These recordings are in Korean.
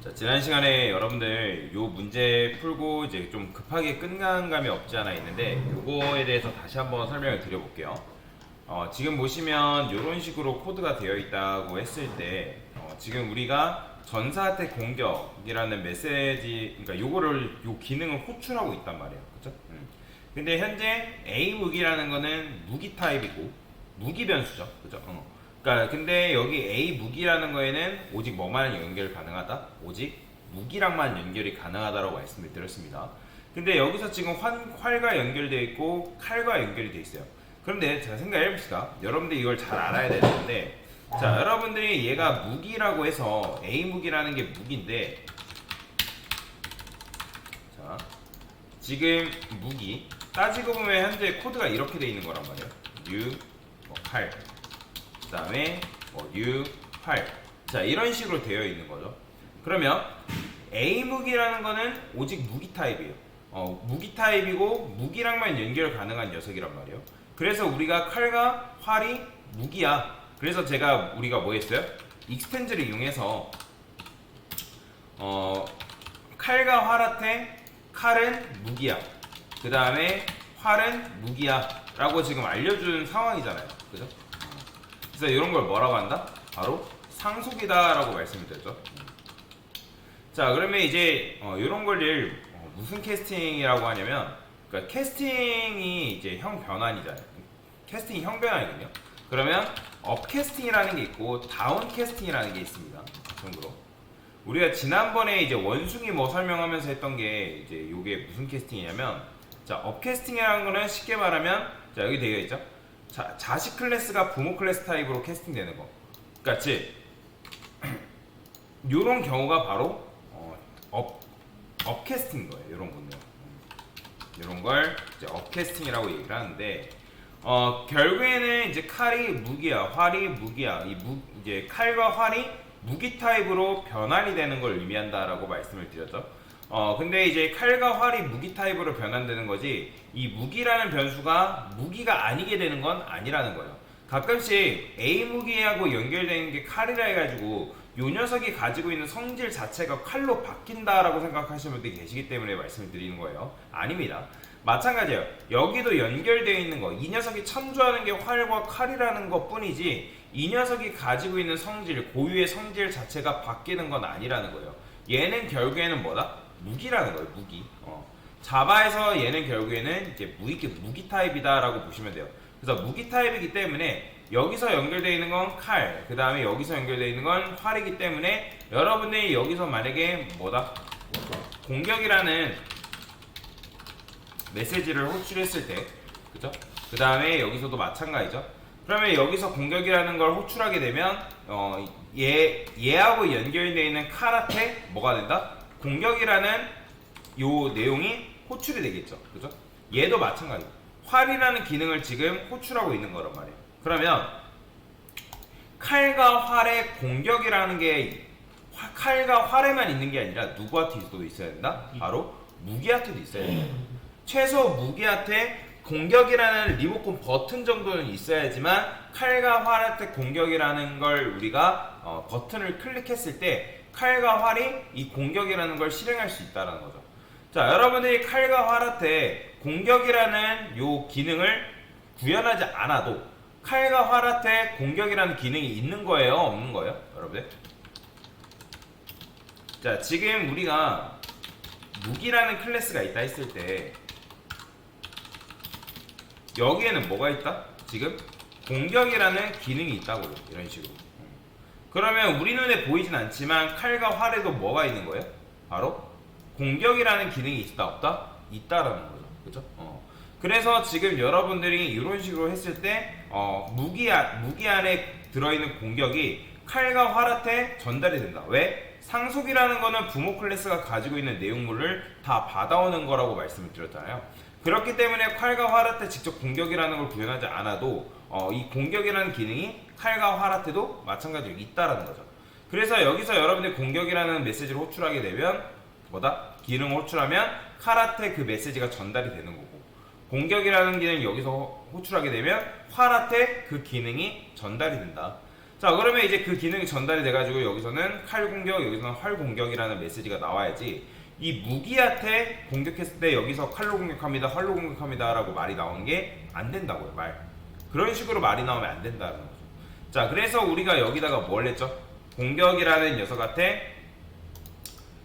자, 지난 시간에 여러분들 요 문제 풀고 이제 좀 급하게 끝난 감이 없지 않아 있는데 요거에 대해서 다시 한번 설명을 드려볼게요. 지금 보시면 이런 식으로 코드가 되어 있다고 했을 때 지금 우리가 전사태 공격이라는 메시지, 그러니까 요 기능을 호출하고 있단 말이에요. 그쵸? 근데 현재 A 무기라는 거는 무기 타입이고 무기 변수죠. 그죠? 그러니까 근데 여기 A 무기라는 거에는 오직 뭐만 연결 가능하다? 오직 무기랑만 연결이 가능하다라고 말씀을 드렸습니다. 근데 여기서 지금 활과 연결되어 있고 칼과 연결이 되어 있어요. 그런데 자, 생각해 봅시다. 여러분들이 이걸 잘 알아야 되는데, 자, 여러분들이 얘가 무기라고 해서 A 무기라는 게 무기인데, 자, 지금 무기 따지고 보면 현재 코드가 이렇게 되어 있는 거란 말이에요. U 칼, 그 다음에 U 활. 자, 이런 식으로 되어 있는 거죠. 그러면 A 무기라는 거는 오직 무기 타입이에요. 무기 타입이고 무기랑만 연결 가능한 녀석이란 말이에요. 그래서 우리가 칼과 활이 무기야. 그래서 우리가 뭐 했어요? 익스텐즈를 이용해서 칼과 활한테 칼은 무기야, 그 다음에 활은 무기야 라고 지금 알려준 상황이잖아요. 그죠? 그래서 이런 걸 뭐라고 한다? 바로 상속이다 라고 말씀을 드렸죠. 자, 그러면 이제 이런 걸 무슨 캐스팅이라고 하냐면, 그러니까 캐스팅이 이제 형 변환이잖아요. 캐스팅이 형 변환이거든요. 그러면 업 캐스팅이라는 게 있고 다운 캐스팅이라는 게 있습니다. 참고로 우리가 지난번에 이제 원숭이 뭐 설명하면서 했던 게 이제 이게 무슨 캐스팅이냐면, 자, 업 캐스팅이라는 거는 쉽게 말하면, 자, 여기 되어 있죠. 자, 자식 클래스가 부모 클래스 타입으로 캐스팅되는 거 같이 요런 경우가 바로 업캐스팅인 거예요. 이런 건요. 이런 걸 이제 업캐스팅이라고 얘기를 하는데, 결국에는 이제 칼이 무기야, 활이 무기야. 이제 칼과 활이 무기 타입으로 변환이 되는 걸 의미한다라고 말씀을 드렸죠. 근데 이제 칼과 활이 무기 타입으로 변환되는 거지, 이 무기라는 변수가 무기가 아니게 되는 건 아니라는 거예요. 가끔씩 A 무기하고 연결되는 게 칼이라 해가지고 요 녀석이 가지고 있는 성질 자체가 칼로 바뀐다라고 생각하시는 분들이 계시기 때문에 말씀을 드리는 거예요. 아닙니다. 마찬가지예요. 여기도 연결되어 있는 거, 이 녀석이 참조하는 게 활과 칼이라는 것 뿐이지 이 녀석이 가지고 있는 성질, 고유의 성질 자체가 바뀌는 건 아니라는 거예요. 얘는 결국에는 뭐다? 무기라는 거예요. 무기. 자바에서 얘는 결국에는 이제 무기 타입이다라고 보시면 돼요. 그래서 무기 타입이기 때문에 여기서 연결되어 있는 건 칼, 그 다음에 여기서 연결되어 있는 건 활이기 때문에 여러분들이 여기서 만약에 뭐다? 공격이라는 메시지를 호출했을 때, 그죠? 그 다음에 여기서도 마찬가지죠. 그러면 여기서 공격이라는 걸 호출하게 되면 얘하고 연결되어 있는 칼한테 뭐가 된다? 공격이라는 요 내용이 호출이 되겠죠. 그죠? 얘도 마찬가지고 활이라는 기능을 지금 호출하고 있는 거란 말이에요. 그러면 칼과 활의 공격이라는 게 칼과 활에만 있는 게 아니라 누구한테도 있어야 된다? 바로 무기한테도 있어야 된다. 최소 무기한테 공격이라는 리모컨 버튼 정도는 있어야지만 칼과 활한테 공격이라는 걸 우리가 버튼을 클릭했을 때 칼과 활이 이 공격이라는 걸 실행할 수 있다는 거죠. 자, 여러분들이 칼과 활한테 공격이라는 요 기능을 구현하지 않아도 칼과 활한테 공격이라는 기능이 있는 거예요? 없는 거예요? 여러분들? 자, 지금 우리가 무기라는 클래스가 있다 했을 때 여기에는 뭐가 있다? 지금 공격이라는 기능이 있다고요. 이런 식으로. 그러면 우리 눈에 보이진 않지만 칼과 활에도 뭐가 있는 거예요? 바로 공격이라는 기능이 있다 없다? 있다라는 거죠. 그죠? 그래서 지금 여러분들이 이런 식으로 했을 때 무기 안에 들어있는 공격이 칼과 활한테 전달이 된다. 왜? 상속이라는 거는 부모 클래스가 가지고 있는 내용물을 다 받아오는 거라고 말씀을 드렸잖아요. 그렇기 때문에 칼과 활한테 직접 공격이라는 걸 구현하지 않아도 이 공격이라는 기능이 칼과 활한테도 마찬가지로 있다라는 거죠. 그래서 여기서 여러분들이 공격이라는 메시지를 호출하게 되면 뭐다? 기능을 호출하면 칼한테 그 메시지가 전달이 되는 거고, 공격이라는 기능을 여기서 호출하게 되면 활한테 그 기능이 전달이 된다. 자, 그러면 이제 그 기능이 전달이 돼가지고 여기서는 칼 공격, 여기서는 활 공격이라는 메시지가 나와야지 이 무기한테 공격했을 때 여기서 칼로 공격합니다, 활로 공격합니다 라고 말이 나오는 게 안 된다고요, 말. 그런 식으로 말이 나오면 안 된다는 거죠. 자, 그래서 우리가 여기다가 뭘 했죠? 공격이라는 녀석한테,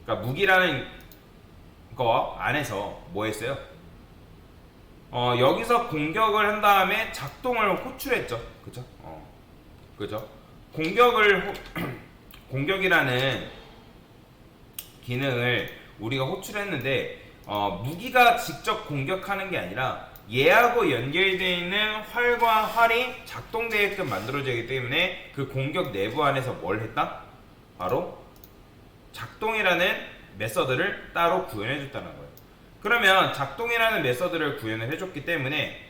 그러니까 무기라는 거 안에서 뭐 했어요? 여기서 공격을 한 다음에 작동을 호출했죠. 그죠? 그죠? 공격이라는 기능을 우리가 호출했는데, 무기가 직접 공격하는 게 아니라 얘하고 연결되어 있는 활과 활이 작동되게끔 만들어지기 때문에 그 공격 내부 안에서 뭘 했다? 바로 작동이라는 메서드를 따로 구현해 줬다는 거예요. 그러면 작동이라는 메서드를 구현을 해줬기 때문에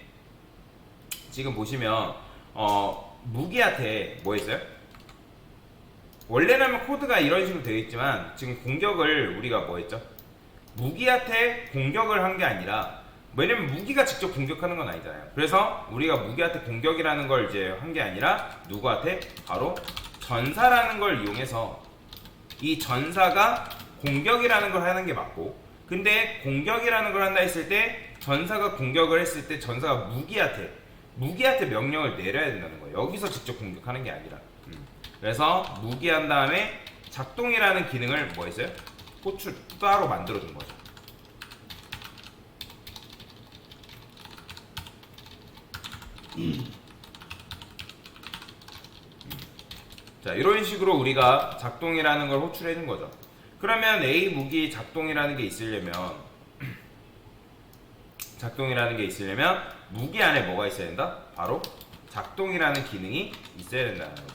지금 보시면 무기한테 뭐 했어요? 원래라면 코드가 이런 식으로 되어 있지만 지금 공격을 우리가 뭐 했죠? 무기한테 공격을 한 게 아니라, 왜냐면 무기가 직접 공격하는 건 아니잖아요. 그래서 우리가 무기한테 공격이라는 걸 이제 한 게 아니라 누구한테? 바로 전사라는 걸 이용해서 이 전사가 공격이라는 걸 하는 게 맞고, 근데 공격이라는 걸 한다 했을 때 전사가 공격을 했을 때 전사가 무기한테 명령을 내려야 된다는 거예요. 여기서 직접 공격하는 게 아니라. 그래서 무기한 다음에 작동이라는 기능을 뭐 했어요? 호출 따로 만들어 준 거죠. 자, 이런 식으로 우리가 작동이라는 걸 호출해 준 거죠. 그러면 A 무기 작동이라는 게 있으려면 무기 안에 뭐가 있어야 된다? 바로 작동이라는 기능이 있어야 된다는 거죠.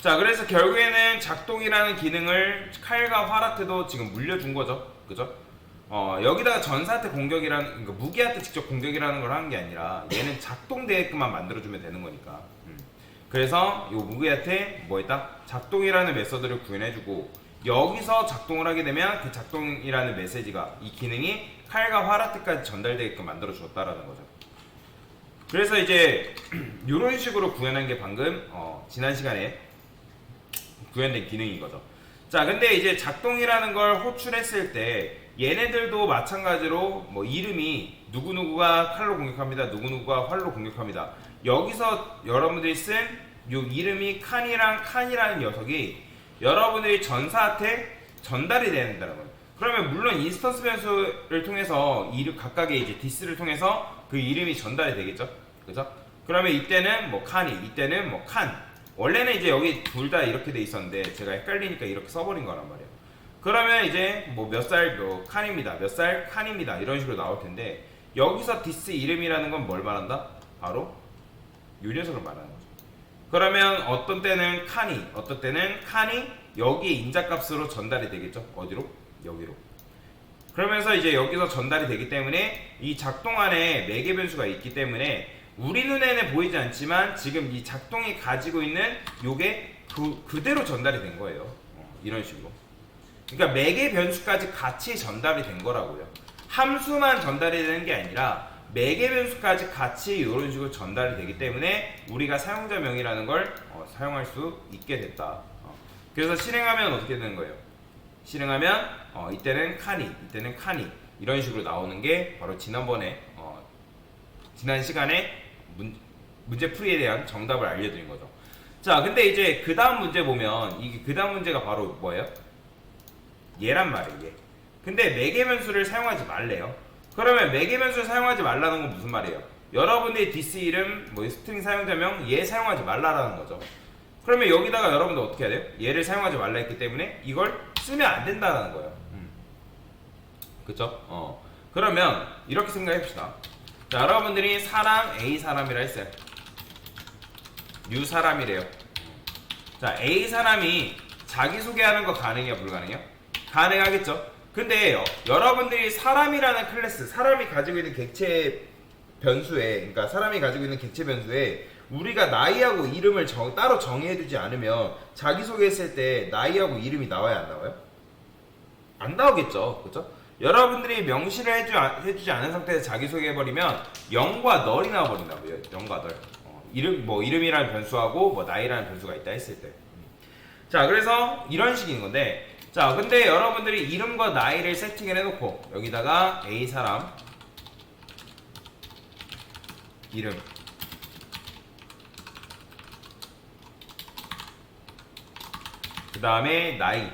자, 그래서 결국에는 작동이라는 기능을 칼과 활한테도 지금 물려준 거죠. 그죠? 여기다가 전사한테 공격이라는, 그러니까 무기한테 직접 공격이라는 걸 하는 게 아니라 얘는 작동되게끔만 만들어주면 되는 거니까. 그래서 이 무기한테 뭐 했다? 작동이라는 메서드를 구현해주고, 여기서 작동을 하게 되면 그 작동이라는 메시지가, 이 기능이 칼과 활한테까지 전달되게끔 만들어주었다라는 거죠. 그래서 이제 이런 식으로 구현한 게 방금 지난 시간에 구현된 기능인 거죠. 자, 근데 이제 작동이라는 걸 호출했을 때 얘네들도 마찬가지로 뭐 이름이 누구누구가 칼로 공격합니다, 누구누구가 활로 공격합니다. 여기서 여러분들이 쓴 요 이름이 칸이라는 녀석이 여러분들이 전사한테 전달이 돼야 된다는 거예요. 그러면 물론 인스턴스 변수를 통해서 각각의 이제 디스를 통해서 그 이름이 전달이 되겠죠. 그죠? 그러면 이때는 뭐 칸이, 이때는 뭐 칸. 원래는 이제 여기 둘 다 이렇게 돼 있었는데 제가 헷갈리니까 이렇게 써버린 거란 말이에요. 그러면 이제 뭐 몇 살 칸입니다, 몇 살 칸입니다 이런 식으로 나올 텐데, 여기서 디스 이름이라는 건 뭘 말한다? 바로 이 녀석을 말하는 거죠. 그러면 어떤 때는 칸이 여기에 인자값으로 전달이 되겠죠. 어디로? 여기로. 그러면서 이제 여기서 전달이 되기 때문에 이 작동 안에 매개 변수가 있기 때문에 우리 눈에는 보이지 않지만 지금 이 작동이 가지고 있는 요게 그대로 전달이 된 거예요. 이런 식으로. 그러니까 매개 변수까지 같이 전달이 된 거라고요. 함수만 전달이 되는 게 아니라 매개 변수까지 같이 이런 식으로 전달이 되기 때문에 우리가 사용자명이라는 걸 사용할 수 있게 됐다. 그래서 실행하면 어떻게 되는 거예요? 실행하면 이때는 칸이 이런 식으로 나오는 게 바로 지난번에 지난 시간에 문제 풀이에 대한 정답을 알려드린 거죠. 자, 근데 이제 그 다음 문제 보면 이게 그 다음 문제가 바로 뭐예요? 얘란 말이에요. 얘. 근데 매개변수를 사용하지 말래요. 그러면 매개변수를 사용하지 말라는 건 무슨 말이에요? 여러분들이 디스 이름, 뭐 스트링 사용자명 얘 사용하지 말라라는 거죠. 그러면 여기다가 여러분들 어떻게 해야 돼요? 얘를 사용하지 말라 했기 때문에 이걸 쓰면 안 된다는 거예요. 그쵸? 그러면 이렇게 생각해봅시다. 자, 여러분들이 사람 A 사람이라 했어요. U 사람이래요. 자, A 사람이 자기소개하는 거 가능해요, 불가능해요? 가능하겠죠? 근데 여러분들이 사람이라는 클래스, 사람이 가지고 있는 객체 변수에, 그러니까 사람이 가지고 있는 객체 변수에 우리가 나이하고 이름을 따로 정의해두지 않으면 자기소개했을 때 나이하고 이름이 나와야 안 나와요? 안 나오겠죠, 그죠? 여러분들이 명시를 해주지 않은 상태에서 자기소개해버리면 0과 널이 나와버린다고요. 0과 널. 이름이라는 변수하고 나이라는 변수가 있다 했을 때. 자, 그래서 이런 식인 건데, 자, 근데 여러분들이 이름과 나이를 세팅을 해놓고 여기다가 A 사람 이름 그 다음에 나이.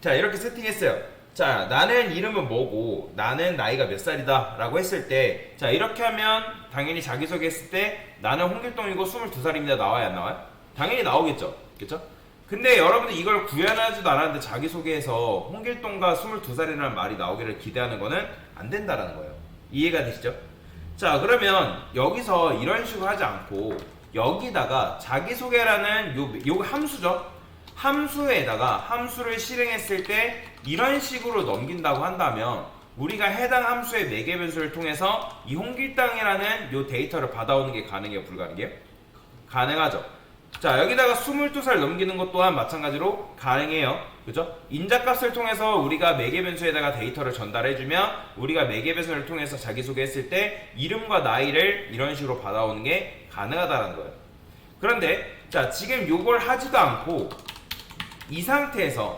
자, 이렇게 세팅했어요. 자, 나는 이름은 뭐고 나는 나이가 몇 살이다 라고 했을 때, 자, 이렇게 하면 당연히 자기소개 했을 때 나는 홍길동이고 22살입니다 나와야 안 나와요? 당연히 나오겠죠. 그쵸? 근데 여러분들 이걸 구현하지도 않았는데 자기소개에서 홍길동과 22살이라는 말이 나오기를 기대하는 거는 안 된다라는 거예요. 이해가 되시죠? 자, 그러면 여기서 이런 식으로 하지 않고 여기다가 자기소개라는 요 함수죠? 함수에다가 함수를 실행했을 때 이런 식으로 넘긴다고 한다면 우리가 해당 함수의 매개 변수를 통해서 이 홍길동이라는 요 데이터를 받아오는 게 가능해요? 불가능해요? 가능하죠. 자, 여기다가 22살 넘기는 것 또한 마찬가지로 가능해요. 그죠? 인자값을 통해서 우리가 매개 변수에다가 데이터를 전달해주면 우리가 매개 변수를 통해서 자기소개했을 때 이름과 나이를 이런 식으로 받아오는 게 가능하다는 거예요. 그런데 자, 지금 요걸 하지도 않고 이 상태에서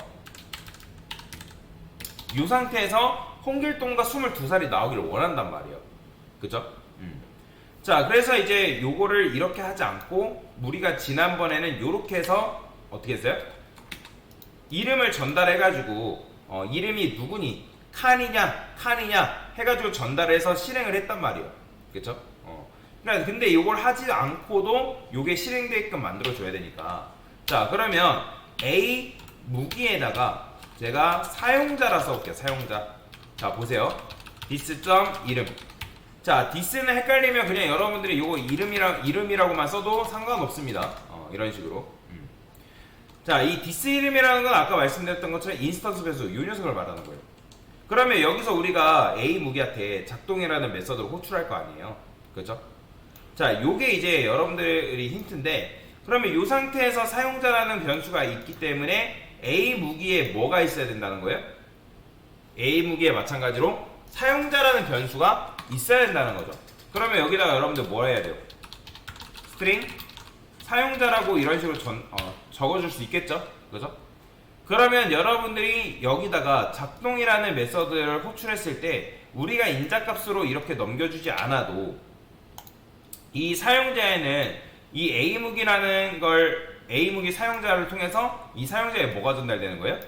홍길동과 22살이 나오기를 원한단 말이에요. 그죠? 자, 그래서 이제 요거를 이렇게 하지 않고 우리가 지난번에는 요렇게 해서 어떻게 했어요? 이름을 전달해가지고 이름이 누구니? 칸이냐 해가지고 전달해서 실행을 했단 말이에요. 그쵸? 그러니까 근데 요걸 하지 않고도 요게 실행되게끔 만들어줘야 되니까. 자, 그러면 A 무기에다가 제가 사용자라 써볼게요. 사용자. 자, 보세요. this 이름. 자, this는 헷갈리면 그냥 여러분들이 요거 이름이라고만 써도 상관없습니다. 이런 식으로. 자, 이 this 이름이라는 건 아까 말씀드렸던 것처럼 인스턴스 변수, 요 녀석을 말하는 거예요. 그러면 여기서 우리가 A 무기한테 작동이라는 메서드를 호출할 거 아니에요. 그죠? 자, 요게 이제 여러분들이 힌트인데, 그러면 요 상태에서 사용자라는 변수가 있기 때문에 A 무기에 뭐가 있어야 된다는 거예요? A 무기에 마찬가지로 사용자라는 변수가 있어야 된다는 거죠. 그러면 여기다가 여러분들 뭐 해야 돼요? 스트링 사용자라고 이런 식으로 적어줄 수 있겠죠? 그죠? 그러면 여러분들이 여기다가 작동이라는 메서드를 호출했을 때 우리가 인자값으로 이렇게 넘겨주지 않아도 이 사용자에는 이 A무기라는 걸 A무기 사용자를 통해서 이 사용자에 뭐가 전달되는 거예요?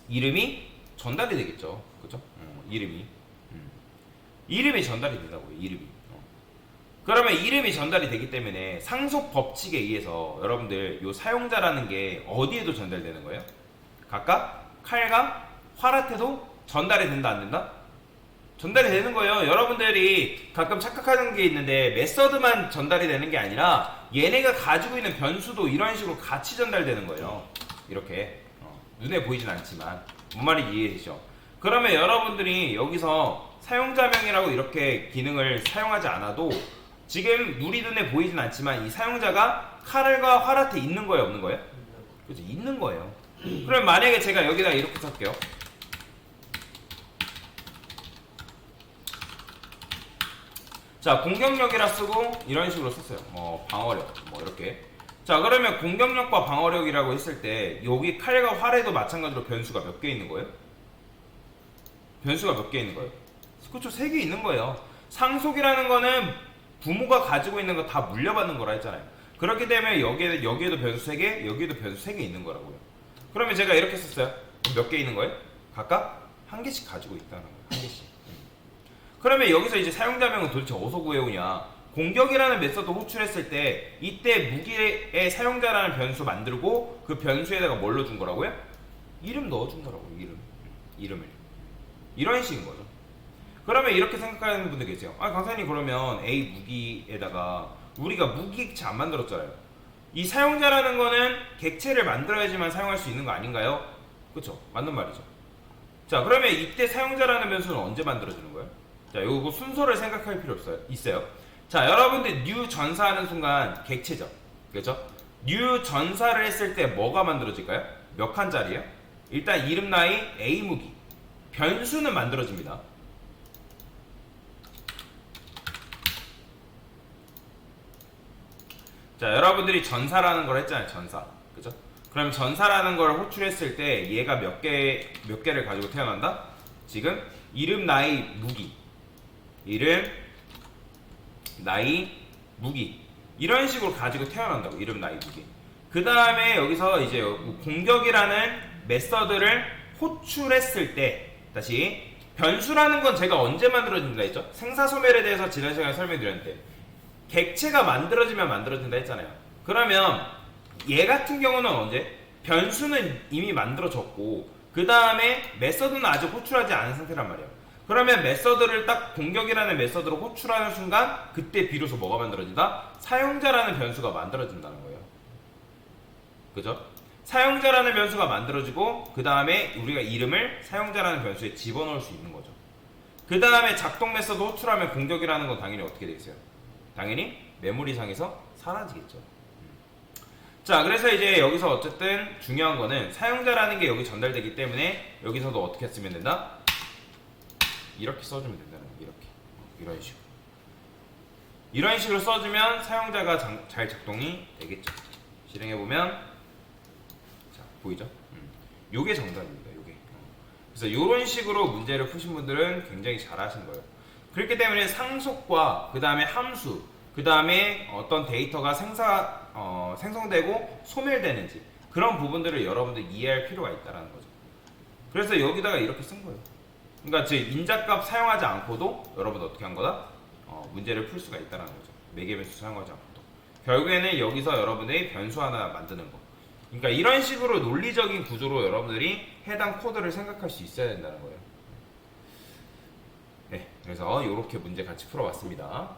이름이 전달이 되겠죠. 그죠? 이름이 전달이 된다고요. 이름이. 그러면 이름이 전달이 되기 때문에 상속 법칙에 의해서 여러분들 요 사용자라는 게 어디에도 전달되는 거예요? 각각 칼과 활한테도 전달이 된다 안 된다? 전달이 되는 거예요. 여러분들이 가끔 착각하는 게 있는데 메서드만 전달이 되는 게 아니라 얘네가 가지고 있는 변수도 이런 식으로 같이 전달되는 거예요. 이렇게 눈에 보이진 않지만 뭔 말인지 이해되시죠? 그러면 여러분들이 여기서 사용자명이라고 이렇게 기능을 사용하지 않아도 지금 우리 눈에 보이진 않지만 이 사용자가 칼과 활한테 있는 거예요, 없는 거예요? 그렇죠, 있는 거예요. 그럼 만약에 제가 여기다 이렇게 쓸게요. 자, 공격력이라 쓰고 이런 식으로 썼어요. 방어력 이렇게. 자, 그러면 공격력과 방어력이라고 했을 때 여기 칼과 활에도 마찬가지로 변수가 몇 개 있는 거예요? 변수가 몇 개 있는 거예요? 그렇죠, 3개 있는 거예요. 상속이라는 거는 부모가 가지고 있는 거 다 물려받는 거라 했잖아요. 그렇기 때문에 여기에도 변수 3개, 여기에도 변수 3개 있는 거라고요. 그러면 제가 이렇게 썼어요. 몇 개 있는 거예요? 각각 한 개씩 가지고 있다는 거예요. 한 개씩. 그러면 여기서 이제 사용자명은 도대체 어디서 구해오냐? 공격이라는 메서드 호출했을 때 이때 무기의 사용자라는 변수 만들고 그 변수에다가 뭘 넣어준 거라고요? 이름 넣어준 거라고요. 이름을. 이런 식인 거죠. 그러면 이렇게 생각하는 분들 계세요. 강사님, 그러면 A 무기에다가 우리가 무기 객체 안 만들었잖아요. 이 사용자라는 거는 객체를 만들어야지만 사용할 수 있는 거 아닌가요? 그쵸? 맞는 말이죠. 자, 그러면 이때 사용자라는 변수는 언제 만들어지는 거예요? 자, 요거 순서를 생각할 필요 있어요. 자, 여러분들 new 전사하는 순간 객체죠. 그렇죠? new 전사를 했을 때 뭐가 만들어질까요? 몇 칸짜리예요? 일단 이름 나이 A 무기 변수는 만들어집니다. 자, 여러분들이 전사라는 걸 했잖아요. 전사. 그죠? 그럼 전사라는 걸 호출했을 때 얘가 몇 개를 가지고 태어난다? 지금 이름, 나이, 무기. 이름, 나이, 무기. 이런 식으로 가지고 태어난다고. 이름, 나이, 무기. 그 다음에 여기서 이제 공격이라는 메서드를 호출했을 때 다시 변수라는 건 제가 언제 만들어진다 했죠? 생사소멸에 대해서 지난 시간에 설명드렸는데 객체가 만들어지면 만들어진다 했잖아요. 그러면 얘 같은 경우는 언제? 변수는 이미 만들어졌고 그 다음에 메서드는 아직 호출하지 않은 상태란 말이에요. 그러면 메서드를 딱 공격이라는 메서드로 호출하는 순간 그때 비로소 뭐가 만들어진다? 사용자라는 변수가 만들어진다는 거예요. 그죠? 사용자라는 변수가 만들어지고 그 다음에 우리가 이름을 사용자라는 변수에 집어넣을 수 있는 거죠. 그 다음에 작동 메서드 호출하면 공격이라는 건 당연히 어떻게 되겠어요? 당연히 메모리상에서 사라지겠죠. 자, 그래서 이제 여기서 어쨌든 중요한 거는 사용자라는 게 여기 전달되기 때문에 여기서도 어떻게 쓰면 된다? 이렇게 써주면 된다는 거예요. 이렇게. 이런 식으로. 이런 식으로 써주면 사용자가 잘 작동이 되겠죠. 실행해보면 자, 보이죠? 요게 정답입니다. 요게. 그래서 요런 식으로 문제를 푸신 분들은 굉장히 잘하신 거예요. 그렇기 때문에 상속과 그 다음에 함수 그 다음에 어떤 데이터가 생성되고 소멸되는지 그런 부분들을 여러분들 이해할 필요가 있다는 거죠. 그래서 여기다가 이렇게 쓴 거예요. 그러니까 즉 인자값 사용하지 않고도 여러분 어떻게 한 거다? 문제를 풀 수가 있다는 거죠. 매개변수 사용하지 않고도. 결국에는 여기서 여러분들이 변수 하나 만드는 거. 그러니까 이런 식으로 논리적인 구조로 여러분들이 해당 코드를 생각할 수 있어야 된다는 거예요. 네, 그래서 이렇게 문제 같이 풀어봤습니다.